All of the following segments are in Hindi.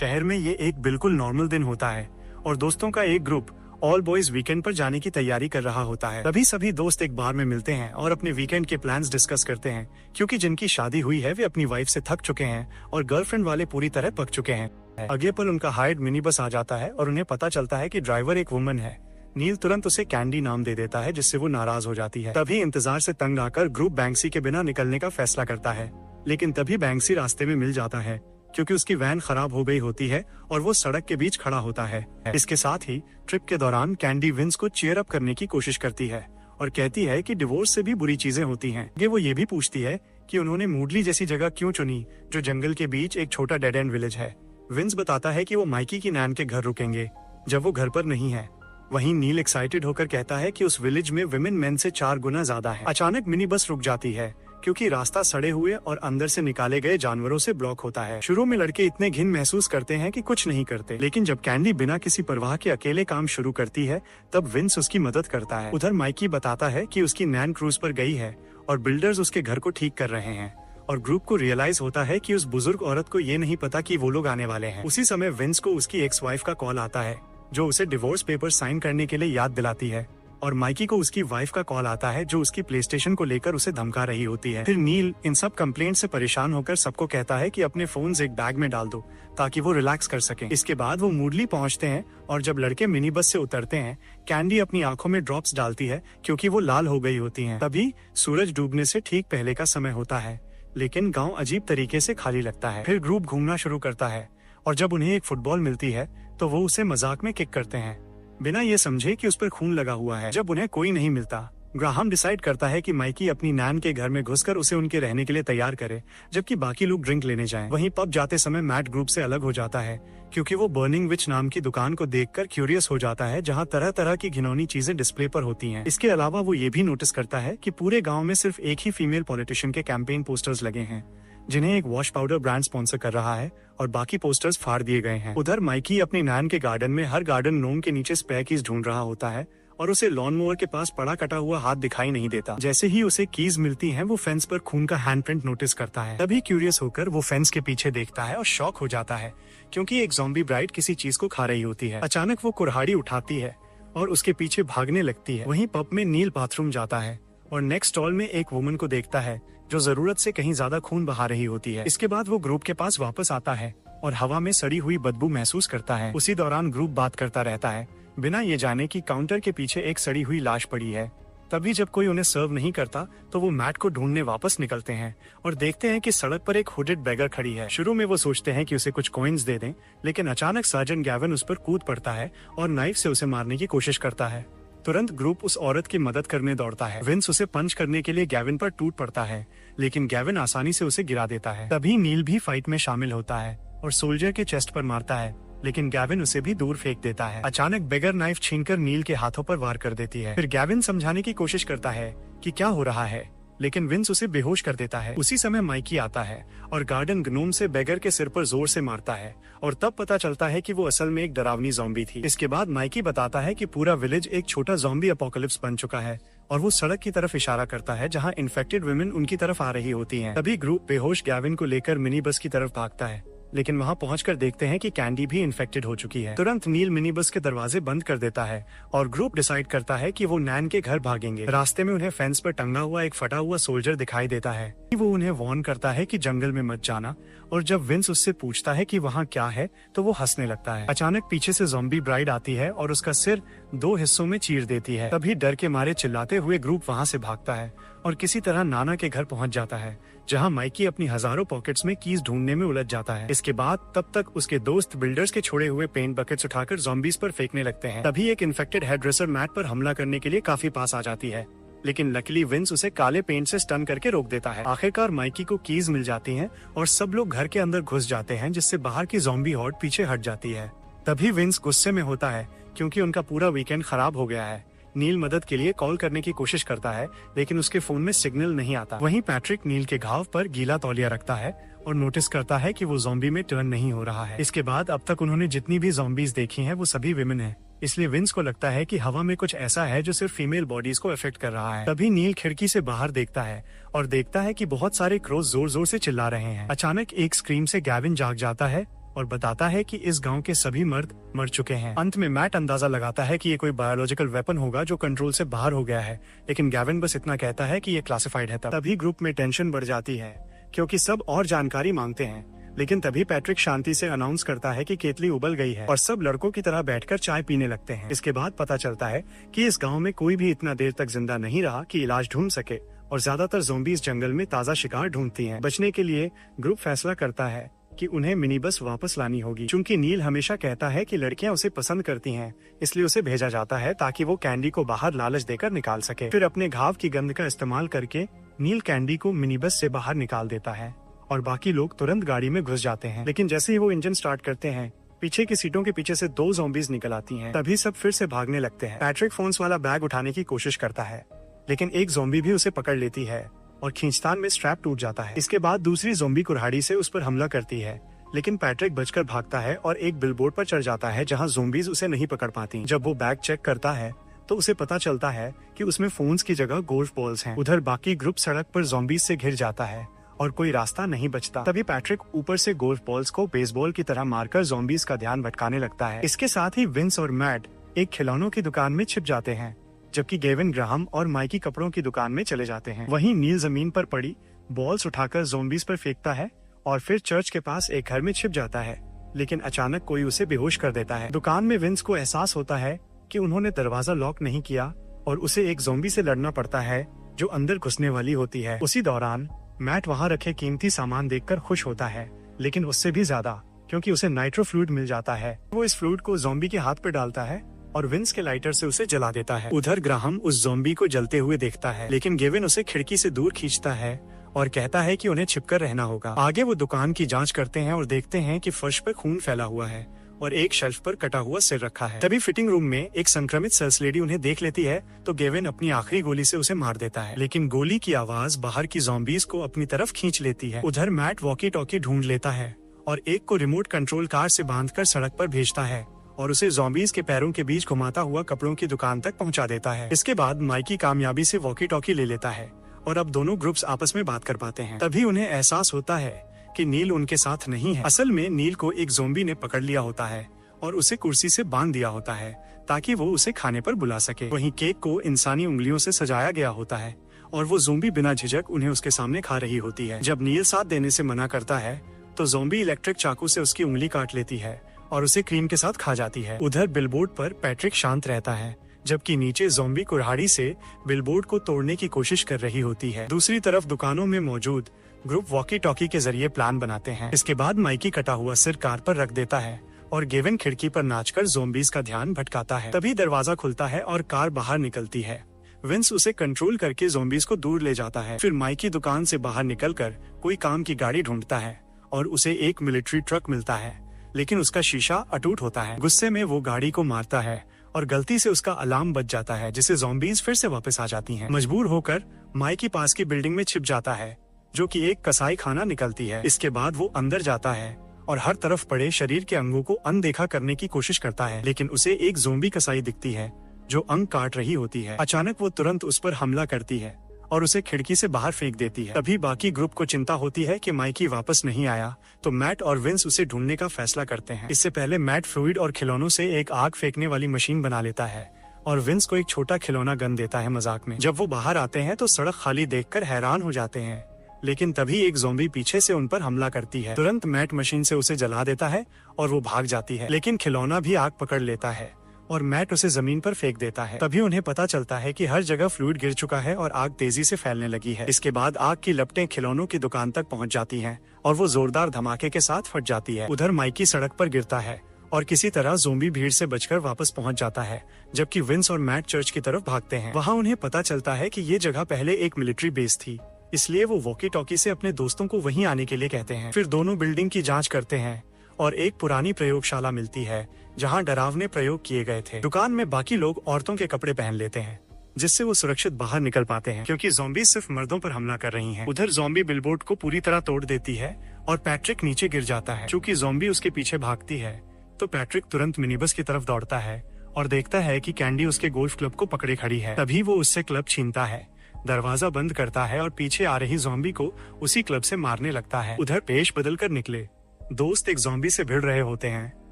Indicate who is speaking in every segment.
Speaker 1: शहर में ये एक बिल्कुल नॉर्मल दिन होता है और दोस्तों का एक ग्रुप ऑल बॉयज वीकेंड पर जाने की तैयारी कर रहा होता है। तभी सभी दोस्त एक बार में मिलते हैं और अपने वीकेंड के प्लान्स डिस्कस करते हैं, क्योंकि जिनकी शादी हुई है वे अपनी वाइफ से थक चुके हैं और गर्लफ्रेंड वाले पूरी तरह पक चुके हैं। अगले पल उनका हायर्ड मिनी बस आ जाता है और उन्हें पता चलता है कि ड्राइवर एक वुमन है। नील तुरंत उसे कैंडी नाम दे देता है, जिससे वो नाराज हो जाती है। तभी इंतजार से तंग आकर ग्रुप बैंक्सी के बिना निकलने का फैसला करता है, लेकिन तभी बैंक्सी रास्ते में मिल जाता है, क्योंकि उसकी वैन खराब हो गई होती है और वो सड़क के बीच खड़ा होता है। इसके साथ ही ट्रिप के दौरान कैंडी विंस को चीयर अप करने की कोशिश करती है और कहती है कि डिवोर्स से भी बुरी चीजें होती हैं। वो ये भी पूछती है कि उन्होंने मूडली जैसी जगह क्यों चुनी, जो जंगल के बीच एक छोटा डेड एंड विलेज है। विंस बताता है कि वो माइकी की नैन के घर रुकेंगे जब वो घर पर नहीं है। वहीं नील एक्साइटेड होकर कहता है कि उस विलेज में विमेन मेन से 4 गुना ज्यादा है। अचानक मिनी बस रुक जाती है, क्योंकि रास्ता सड़े हुए और अंदर से निकाले गए जानवरों से ब्लॉक होता है। शुरू में लड़के इतने घिन महसूस करते हैं कि कुछ नहीं करते, लेकिन जब कैंडी बिना किसी परवाह के अकेले काम शुरू करती है, तब विंस उसकी मदद करता है। उधर माइकी बताता है कि उसकी नैन क्रूज पर गई है और बिल्डर्स उसके घर को ठीक कर रहे हैं, और ग्रुप को रियलाइज होता है कि उस बुजुर्ग औरत को ये नहीं पता कि वो लोग आने वाले हैं। उसी समय विंस को उसकी एक्स वाइफ का कॉल आता है, जो उसे डिवोर्स पेपर साइन करने के लिए याद दिलाती है, और माइकी को उसकी वाइफ का कॉल आता है, जो उसकी प्ले स्टेशन को लेकर उसे धमका रही होती है। फिर नील इन सब कंप्लेंट से परेशान होकर सबको कहता है कि अपने फोन्स एक बैग में डाल दो ताकि वो रिलैक्स कर सकें। इसके बाद वो मूडली पहुंचते हैं और जब लड़के मिनी बस से उतरते हैं, कैंडी अपनी आंखों में ड्रॉप्स डालती है, क्योंकि वो लाल हो गई होती हैं। तभी सूरज डूबने से ठीक पहले का समय होता है, लेकिन गाँव अजीब तरीके से खाली लगता है। फिर ग्रुप घूमना शुरू करता है और जब उन्हें एक फुटबॉल मिलती है तो वो उसे मजाक में किक करते हैं, बिना ये समझे कि उस पर खून लगा हुआ है। जब उन्हें कोई नहीं मिलता, ग्राहम डिसाइड करता है कि माइकी अपनी नैन के घर में घुसकर उसे उनके रहने के लिए तैयार करे, जबकि बाकी लोग ड्रिंक लेने जाएं। वहीं पब जाते समय मैट ग्रुप से अलग हो जाता है, क्योंकि वो बर्निंग विच नाम की दुकान को देखकर क्यूरियस हो जाता है, जहां तरह तरह की घिनौनी चीजें डिस्प्ले पर होती हैं। इसके अलावा वो ये भी नोटिस करता है कि पूरे गाँव में सिर्फ एक ही फीमेल पॉलिटिशियन के कैंपेन पोस्टर्स लगे हैं, जिन्हें एक वॉश पाउडर ब्रांड स्पॉन्सर कर रहा है, और बाकी पोस्टर्स फाड़ दिए गए हैं। उधर माइकी अपनी नैन के गार्डन में हर गार्डन नोम के नीचे स्पेयर कीज ढूंढ रहा होता है, और उसे लॉन मोवर के पास पड़ा कटा हुआ हाथ दिखाई नहीं देता। जैसे ही उसे कीज मिलती हैं, वो फेंस पर खून का हैंडप्रिंट नोटिस करता है। तभी क्यूरियस होकर वो फेंस के पीछे देखता है और शॉक हो जाता है, क्योंकि एक ज़ॉम्बी ब्राइड किसी चीज को खा रही होती है। अचानक वो कुल्हाड़ी उठाती है और उसके पीछे भागने लगती है। वहीं पब में नील बाथरूम जाता है और नेक्स्ट स्टॉल में एक वुमन को देखता है, जो जरूरत से कहीं ज्यादा खून बहा रही होती है। इसके बाद वो ग्रुप के पास वापस आता है और हवा में सड़ी हुई बदबू महसूस करता है। उसी दौरान ग्रुप बात करता रहता है, बिना ये जाने कि काउंटर के पीछे एक सड़ी हुई लाश पड़ी है। तभी जब कोई उन्हें सर्व नहीं करता, तो वो मैट को ढूंढने वापस निकलते हैं और देखते हैं कि सड़क पर एक हुडेड बेगर खड़ी है। शुरू में वो सोचते हैं कि उसे कुछ कॉइन्स दे दें, लेकिन अचानक सर्जन गैविन उस पर कूद पड़ता है और नाइफ से उसे मारने की कोशिश करता है। तुरंत ग्रुप उस औरत की मदद करने दौड़ता है। विंस उसे पंच करने के लिए गैविन पर टूट पड़ता है, लेकिन गैविन आसानी से उसे गिरा देता है। तभी नील भी फाइट में शामिल होता है और सोल्जर के चेस्ट पर मारता है, लेकिन गैविन उसे भी दूर फेंक देता है। अचानक बेगर नाइफ छीनकर नील के हाथों पर वार कर देती है। फिर गैविन समझाने की कोशिश करता है कि क्या हो रहा है, लेकिन विंस उसे बेहोश कर देता है। उसी समय माइकी आता है और गार्डन ग्नोम से बेगर के सिर पर जोर से मारता है, और तब पता चलता है कि वो असल में एक डरावनी ज़ॉम्बी थी। इसके बाद माइकी बताता है कि पूरा विलेज एक छोटा ज़ॉम्बी अपोकलिप्स बन चुका है, और वो सड़क की तरफ इशारा करता है जहां इन्फेक्टेड वुमेन उनकी तरफ आ रही होती हैं। तभी ग्रुप बेहोश गैविन को लेकर मिनी बस की तरफ भागता है, लेकिन वहां पहुंचकर देखते हैं कि कैंडी भी इन्फेक्टेड हो चुकी है। तुरंत नील मिनी बस के दरवाजे बंद कर देता है और ग्रुप डिसाइड करता है कि वो नैन के घर भागेंगे। रास्ते में उन्हें फेंस पर टंगा हुआ एक फटा हुआ सोल्जर दिखाई देता है। वो उन्हें वार्न करता है कि जंगल में मत जाना, और जब विंस उससे पूछता है कि वहाँ क्या है, तो वो हंसने लगता है। अचानक पीछे से ज़ॉम्बी ब्राइड आती है और उसका सिर 2 हिस्सों में चीर देती है। तभी डर के मारे चिल्लाते हुए ग्रुप वहाँ से भागता है और किसी तरह नाना के घर पहुँच जाता है, जहां माइकी अपनी हजारों पॉकेट्स में कीज ढूंढने में उलझ जाता है। इसके बाद तब तक उसके दोस्त बिल्डर्स के छोड़े हुए पेंट बकेट्स उठाकर ज़ॉम्बीज पर फेंकने लगते हैं। तभी एक इन्फेक्टेड हेयरड्रेसर मैट पर हमला करने के लिए काफी पास आ जाती है, लेकिन लकीली विंस उसे काले पेंट से स्टन करके रोक देता है। आखिरकार माइकी को कीज मिल जाती हैं और सब लोग घर के अंदर घुस जाते हैं, जिससे बाहर की ज़ॉम्बी हॉर्ड पीछे हट जाती है। तभी विंस गुस्से में होता है, क्योंकि उनका पूरा वीकेंड खराब हो गया है। नील मदद के लिए कॉल करने की कोशिश करता है, लेकिन उसके फोन में सिग्नल नहीं आता। वहीं पैट्रिक नील के घाव पर गीला तौलिया रखता है और नोटिस करता है कि वो ज़ॉम्बी में टर्न नहीं हो रहा है। इसके बाद अब तक उन्होंने जितनी भी ज़ॉम्बीज देखी हैं, वो सभी विमेन हैं, इसलिए विंस को लगता है कि हवा में कुछ ऐसा है जो सिर्फ फीमेल बॉडीज को अफेक्ट कर रहा है। तभी नील खिड़की से बाहर देखता है और देखता है कि बहुत सारे क्रोस जोर जोर से चिल्ला रहे हैं। अचानक एक स्क्रीम से गैविन जाग जाता है और बताता है कि इस गांव के सभी मर्द मर चुके हैं। अंत में मैट अंदाजा लगाता है कि ये कोई बायोलॉजिकल वेपन होगा जो कंट्रोल से बाहर हो गया है, लेकिन गैविन बस इतना कहता है कि ये क्लासिफाइड है। तभी ग्रुप में टेंशन बढ़ जाती है क्योंकि सब और जानकारी मांगते हैं, लेकिन तभी पैट्रिक शांति से अनाउंस करता है कि केतली उबल गई है और सब लड़कों की तरह बैठकर चाय पीने लगते हैं। इसके बाद पता चलता है कि इस गांव में कोई भी इतना देर तक जिंदा नहीं रहा कि इलाज ढूंढ सके और ज्यादातर ज़ॉम्बी इस जंगल में ताज़ा शिकार ढूंढती हैं। बचने के लिए ग्रुप फैसला करता है कि उन्हें मिनी बस वापस लानी होगी। चूंकि नील हमेशा कहता है कि लड़कियां उसे पसंद करती हैं, इसलिए उसे भेजा जाता है ताकि वो कैंडी को बाहर लालच देकर निकाल सके। फिर अपने घाव की गंध का इस्तेमाल करके नील कैंडी को मिनी बस से बाहर निकाल देता है और बाकी लोग तुरंत गाड़ी में घुस जाते हैं। लेकिन जैसे ही वो इंजन स्टार्ट करते हैं, पीछे की सीटों के पीछे से 2 ज़ॉम्बीज निकल आती हैं। तभी सब फिर से भागने लगते हैं। पैट्रिक फोन्स वाला बैग उठाने की कोशिश करता है, लेकिन एक ज़ॉम्बी भी उसे पकड़ लेती है और खींचतान में स्ट्रैप टूट जाता है। इसके बाद दूसरी ज़ॉम्बी कुल्हाड़ी से उस पर हमला करती है, लेकिन पैट्रिक बचकर भागता है और एक बिलबोर्ड पर चढ़ जाता है जहां ज़ॉम्बीज उसे नहीं पकड़ पाती। जब वो बैग चेक करता है तो उसे पता चलता है कि उसमें फोन्स की जगह गोल्फ बॉल्स हैं। उधर बाकी ग्रुप सड़क पर ज़ॉम्बीज से घिर जाता है और कोई रास्ता नहीं बचता। तभी पैट्रिक ऊपर से गोल्फ बॉल्स को बेसबॉल की तरह मारकर ज़ॉम्बीज का ध्यान भटकाने लगता है। इसके साथ ही विंस और मैट एक खिलौनों की दुकान में छिप जाते हैं, जबकि गेविन, ग्राहम और माइकी कपड़ों की दुकान में चले जाते हैं। वहीं नील जमीन पर पड़ी बॉल्स उठाकर ज़ॉम्बीज पर फेंकता है और फिर चर्च के पास एक घर में छिप जाता है, लेकिन अचानक कोई उसे बेहोश कर देता है। दुकान में विंस को एहसास होता है कि उन्होंने दरवाजा लॉक नहीं किया और उसे एक ज़ॉम्बी से लड़ना पड़ता है जो अंदर घुसने वाली होती है। उसी दौरान मैट वहाँ रखे कीमती सामान देखकर खुश होता है, लेकिन उससे भी ज्यादा क्योंकि उसे नाइट्रो फ्लूइड मिल जाता है। वो इस फ्लूइड को ज़ॉम्बी के हाथ पे डालता है और विंस के लाइटर से उसे जला देता है। उधर ग्राहम उस ज़ॉम्बी को जलते हुए देखता है, लेकिन गेविन उसे खिड़की से दूर खींचता है और कहता है कि उन्हें छिपकर रहना होगा। आगे वो दुकान की जांच करते हैं और देखते हैं कि फर्श पर खून फैला हुआ है और एक शेल्फ पर कटा हुआ सिर रखा है। तभी फिटिंग रूम में एक संक्रमित सेल्स लेडी उन्हें देख लेती है तो गेविन अपनी आखिरी गोली से उसे मार देता है, लेकिन गोली की आवाज बाहर की ज़ॉम्बीज को अपनी तरफ खींच लेती है। उधर मैट वॉकी टॉकी ढूंढ लेता है और एक को रिमोट कंट्रोल कार से बांधकर सड़क पर भेजता है और उसे ज़ॉम्बीज के पैरों के बीच घुमाता हुआ कपड़ों की दुकान तक पहुंचा देता है। इसके बाद माइकी कामयाबी से वॉकी टॉकी ले लेता है और अब दोनों ग्रुप्स आपस में बात कर पाते हैं। तभी उन्हें एहसास होता है कि नील उनके साथ नहीं है। असल में नील को एक ज़ॉम्बी ने पकड़ लिया होता है और उसे कुर्सी से बांध दिया होता है ताकि वो उसे खाने पर बुला सके। वहीं केक को इंसानी उंगलियों से सजाया गया होता है और वो ज़ॉम्बी बिना झिझक उन्हें उसके सामने खा रही होती है। जब नील साथ देने से मना करता है तो ज़ॉम्बी इलेक्ट्रिक चाकू से उसकी उंगली काट लेती है और उसे क्रीम के साथ खा जाती है। उधर बिलबोर्ड पर पैट्रिक शांत रहता है, जबकि नीचे ज़ॉम्बी कुल्हाड़ी से बिलबोर्ड को तोड़ने की कोशिश कर रही होती है। दूसरी तरफ दुकानों में मौजूद ग्रुप वॉकी टॉकी के जरिए प्लान बनाते हैं। इसके बाद माइकी कटा हुआ सिर कार पर रख देता है और गेविन खिड़की पर नाचकर ज़ॉम्बीज का ध्यान भटकाता है। तभी दरवाजा खुलता है और कार बाहर निकलती है। विंस उसे कंट्रोल करके ज़ॉम्बीज को दूर ले जाता है। फिर माइकी दुकान से बाहर निकलकर कोई काम की गाड़ी ढूंढता है और उसे एक मिलिट्री ट्रक मिलता है, लेकिन उसका शीशा अटूट होता है। गुस्से में वो गाड़ी को मारता है और गलती से उसका अलार्म बज जाता है, जिससे ज़ॉम्बीज फिर से वापस आ जाती हैं। मजबूर होकर माइकी पास की बिल्डिंग में छिप जाता है, जो कि एक कसाई खाना निकलती है। इसके बाद वो अंदर जाता है और हर तरफ पड़े शरीर के अंगों को अनदेखा करने की कोशिश करता है, लेकिन उसे एक ज़ॉम्बी कसाई दिखती है जो अंग काट रही होती है। अचानक वो तुरंत उस पर हमला करती है और उसे खिड़की से बाहर फेंक देती है। तभी बाकी ग्रुप को चिंता होती है कि माइकी वापस नहीं आया, तो मैट और विंस उसे ढूंढने का फैसला करते हैं। इससे पहले मैट फ्लूइड और खिलौनों से एक आग फेंकने वाली मशीन बना लेता है और विंस को एक छोटा खिलौना गन देता है मजाक में। जब वो बाहर आते हैं तो सड़क खाली देखकर हैरान हो जाते हैं, लेकिन तभी एक ज़ॉम्बी पीछे से उन पर हमला करती है। तुरंत मैट मशीन से उसे जला देता है और वो भाग जाती है, लेकिन खिलौना भी आग पकड़ लेता है और मैट उसे जमीन पर फेंक देता है। तभी उन्हें पता चलता है कि हर जगह फ्लूइड गिर चुका है और आग तेजी से फैलने लगी है। इसके बाद आग की लपटें खिलौनों की दुकान तक पहुंच जाती हैं और वो जोरदार धमाके के साथ फट जाती है। उधर माइकी सड़क पर गिरता है और किसी तरह ज़ॉम्बी भीड़ से बचकर वापस पहुंच जाता है, जबकि विंस और मैट चर्च की तरफ भागते हैं। वहाँ उन्हें पता चलता है कि ये जगह पहले एक मिलिट्री बेस थी, इसलिए वो वॉकी टॉकी से अपने दोस्तों को वहीं आने के लिए कहते हैं। फिर दोनों बिल्डिंग की जांच करते हैं और एक पुरानी प्रयोगशाला मिलती है जहां डरावने प्रयोग किए गए थे। दुकान में बाकी लोग औरतों के कपड़े पहन लेते हैं, जिससे वो सुरक्षित बाहर निकल पाते हैं, क्योंकि ज़ॉम्बी सिर्फ मर्दों पर हमला कर रही हैं। उधर ज़ॉम्बी बिलबोर्ड को पूरी तरह तोड़ देती है और पैट्रिक नीचे गिर जाता है। चूंकि ज़ॉम्बी उसके पीछे भागती है तो पैट्रिक तुरंत मिनीबस की तरफ दौड़ता है और देखता है कि कैंडी उसके गोल्फ क्लब को पकड़े खड़ी है। तभी वो उससे क्लब छीनता है, दरवाजा बंद करता है और पीछे आ रही ज़ॉम्बी को उसी क्लब से मारने लगता है। उधर पेश बदल कर निकले दोस्त एक ज़ॉम्बी से भिड़ रहे होते हैं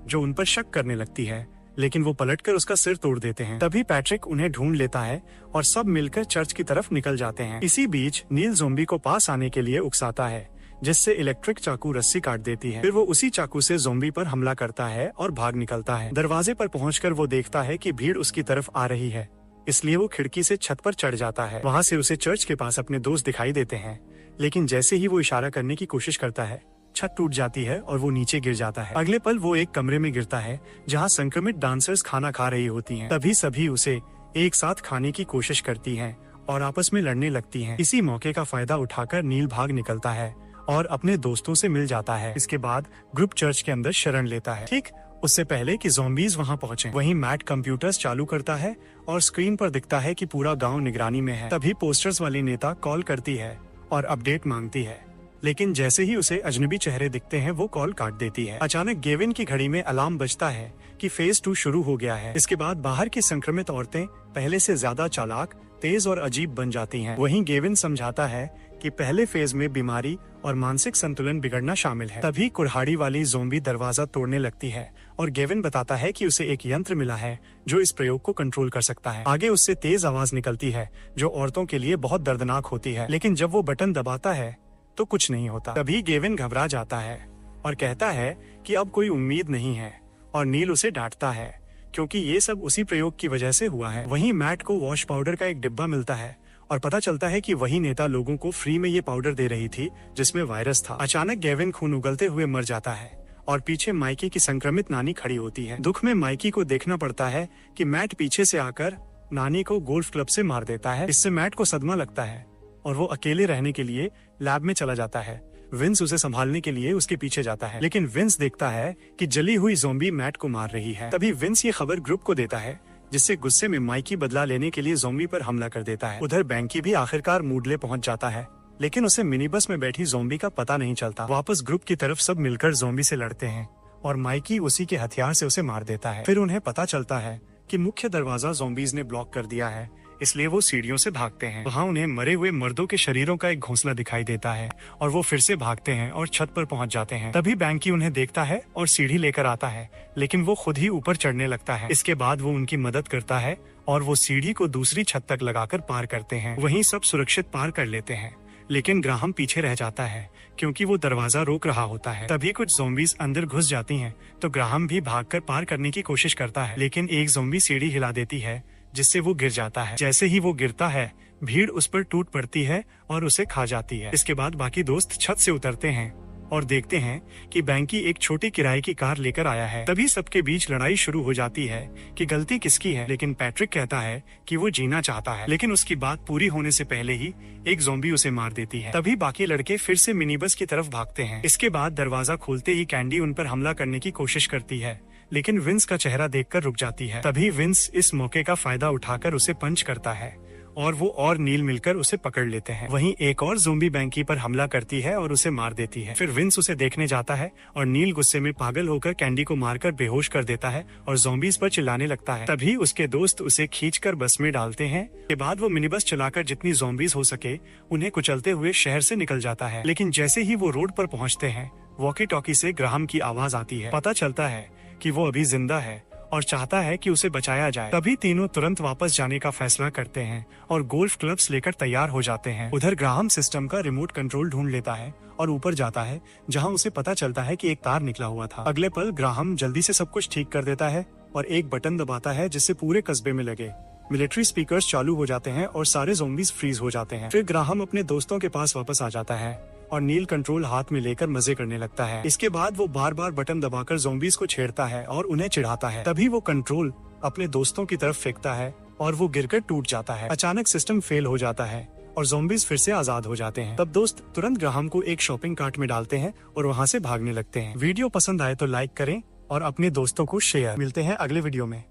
Speaker 1: जो उन पर शक करने लगती है, लेकिन वो पलटकर उसका सिर तोड़ देते हैं। तभी पैट्रिक उन्हें ढूंढ लेता है और सब मिलकर चर्च की तरफ निकल जाते हैं। इसी बीच नील ज़ॉम्बी को पास आने के लिए उकसाता है, जिससे इलेक्ट्रिक चाकू रस्सी काट देती है। फिर वो उसी चाकू से ज़ॉम्बी पर हमला करता है और भाग निकलता है। दरवाजे पर पहुंचकर वो देखता है कि भीड़ उसकी तरफ आ रही है, इसलिए वो खिड़की से छत पर चढ़ जाता है। वहाँ से उसे चर्च के पास अपने दोस्त दिखाई देते हैं, लेकिन जैसे ही वो इशारा करने की कोशिश करता है, छत टूट जाती है और वो नीचे गिर जाता है। अगले पल वो एक कमरे में गिरता है जहाँ संक्रमित डांसर्स खाना खा रही होती हैं। तभी सभी उसे एक साथ खाने की कोशिश करती हैं और आपस में लड़ने लगती हैं। इसी मौके का फायदा उठाकर नील भाग निकलता है और अपने दोस्तों से मिल जाता है। इसके बाद ग्रुप चर्च के अंदर शरण लेता है, ठीक उससे पहले कि ज़ॉम्बीज वहां पहुंचे। वहीं मैट कंप्यूटर्स चालू करता है और स्क्रीन पर दिखता है कि पूरा गांव निगरानी में है। तभी पोस्टर्स वाली नेता कॉल करती है और अपडेट मांगती है, लेकिन जैसे ही उसे अजनबी चेहरे दिखते हैं वो कॉल काट देती है। अचानक गेविन की घड़ी में अलार्म बजता है कि फेज 2 शुरू हो गया है। इसके बाद बाहर की संक्रमित औरतें पहले से ज्यादा चालाक, तेज और अजीब बन जाती हैं। वहीं गेविन समझाता है कि पहले फेज में बीमारी और मानसिक संतुलन बिगड़ना शामिल है। तभी कुल्हाड़ी वाली ज़ॉम्बी दरवाजा तोड़ने लगती है और गेविन बताता है कि उसे एक यंत्र मिला है जो इस प्रयोग को कंट्रोल कर सकता है। आगे उससे तेज आवाज निकलती है जो औरतों के लिए बहुत दर्दनाक होती है, लेकिन जब वो बटन दबाता है तो कुछ नहीं होता। तभी गेविन घबरा जाता है और कहता है कि अब कोई उम्मीद नहीं है, और नील उसे डांटता है क्योंकि ये सब उसी प्रयोग की वजह से हुआ है। वहीं मैट को वॉश पाउडर का एक डिब्बा मिलता है और पता चलता है कि वही नेता लोगों को फ्री में ये पाउडर दे रही थी जिसमें वायरस था। अचानक गेविन खून उगलते हुए मर जाता है और पीछे माइकी की संक्रमित नानी खड़ी होती है। दुख में माइकी को देखना पड़ता है कि मैट पीछे से आकर नानी को गोल्फ क्लब से मार देता है। इससे मैट को सदमा लगता है और वो अकेले रहने के लिए लैब में चला जाता है। विंस उसे संभालने के लिए उसके पीछे जाता है, लेकिन विंस देखता है कि जली हुई ज़ॉम्बी मैट को मार रही है। तभी विंस ये खबर ग्रुप को देता है, जिससे गुस्से में माइकी बदला लेने के लिए ज़ॉम्बी पर हमला कर देता है। उधर बैंकी भी आखिरकार मूडले पहुंच जाता है, लेकिन उसे मिनी बस में बैठी ज़ॉम्बी का पता नहीं चलता। वापस ग्रुप की तरफ सब मिलकर ज़ॉम्बी से लड़ते हैं और माइकी उसी के हथियार से उसे मार देता है। फिर उन्हें पता चलता है कि मुख्य दरवाजा ज़ॉम्बीज ने ब्लॉक कर दिया है, इसलिए वो सीढ़ियों से भागते हैं। वहाँ उन्हें मरे हुए मर्दों के शरीरों का एक घोंसला दिखाई देता है और वो फिर से भागते हैं और छत पर पहुँच जाते हैं। तभी बैंकी उन्हें देखता है और सीढ़ी लेकर आता है, लेकिन वो खुद ही ऊपर चढ़ने लगता है। इसके बाद वो उनकी मदद करता है और वो सीढ़ी को दूसरी छत तक लगाकर पार करते हैं। वहीं सब सुरक्षित पार कर लेते हैं, लेकिन ग्राहम पीछे रह जाता है क्योंकि वो दरवाजा रोक रहा होता है। तभी कुछ ज़ॉम्बीज अंदर घुस जाती हैं, तो ग्राहम भी भागकर पार करने की कोशिश करता है, लेकिन एक ज़ॉम्बी सीढ़ी हिला देती है जिससे वो गिर जाता है। जैसे ही वो गिरता है, भीड़ उस पर टूट पड़ती है और उसे खा जाती है। इसके बाद बाकी दोस्त छत से उतरते हैं और देखते हैं कि बैंकी एक छोटी किराए की कार लेकर आया है। तभी सबके बीच लड़ाई शुरू हो जाती है कि गलती किसकी है, लेकिन पैट्रिक कहता है कि वो जीना चाहता है, लेकिन उसकी बात पूरी होने से पहले ही एक ज़ॉम्बी उसे मार देती है। तभी बाकी लड़के फिर से मिनी बस की तरफ भागते हैं। इसके बाद दरवाजा खोलते ही कैंडी उन पर हमला करने की कोशिश करती है, लेकिन विंस का चेहरा देखकर रुक जाती है। तभी विंस इस मौके का फायदा उठाकर उसे पंच करता है और वो और नील मिलकर उसे पकड़ लेते हैं। वहीं एक और ज़ॉम्बी बैंकी पर हमला करती है और उसे मार देती है। फिर विंस उसे देखने जाता है और नील गुस्से में पागल होकर कैंडी को मारकर बेहोश कर देता है और ज़ॉम्बीज पर चिल्लाने लगता है। तभी उसके दोस्त उसे खींचकर बस में डालते हैं। के बाद वो मिनी बस चलाकर जितनी ज़ॉम्बीज हो सके उन्हें कुचलते हुए शहर से निकल जाता है। लेकिन जैसे ही वो रोड पर पहुँचते हैं, वॉकी टॉकी से ग्राहम की आवाज आती है। पता चलता है कि वो अभी जिंदा है और चाहता है कि उसे बचाया जाए। तभी तीनों तुरंत वापस जाने का फैसला करते हैं और गोल्फ क्लब्स लेकर तैयार हो जाते हैं। उधर ग्राहम सिस्टम का रिमोट कंट्रोल ढूंढ लेता है और ऊपर जाता है, जहां उसे पता चलता है कि एक तार निकला हुआ था। अगले पल ग्राहम जल्दी से सब कुछ ठीक कर देता है और एक बटन दबाता है जिससे पूरे कस्बे में लगे मिलिट्री स्पीकर्स चालू हो जाते हैं और सारे ज़ॉम्बीज फ्रीज हो जाते हैं। फिर ग्राहम अपने दोस्तों के पास वापस आ जाता है और नील कंट्रोल हाथ में लेकर मजे करने लगता है। इसके बाद वो बार बार बटन दबाकर ज़ॉम्बीज को छेड़ता है और उन्हें चिढ़ाता है। तभी वो कंट्रोल अपने दोस्तों की तरफ फेंकता है और वो गिरकर टूट जाता है। अचानक सिस्टम फेल हो जाता है और ज़ॉम्बीज फिर से आजाद हो जाते हैं। तब दोस्त तुरंत ग्राहम को एक शॉपिंग कार्ट में डालते हैं और वहाँ से भागने लगते हैं। वीडियो पसंद आए तो लाइक करें और अपने दोस्तों को शेयर। मिलते हैं अगले वीडियो में।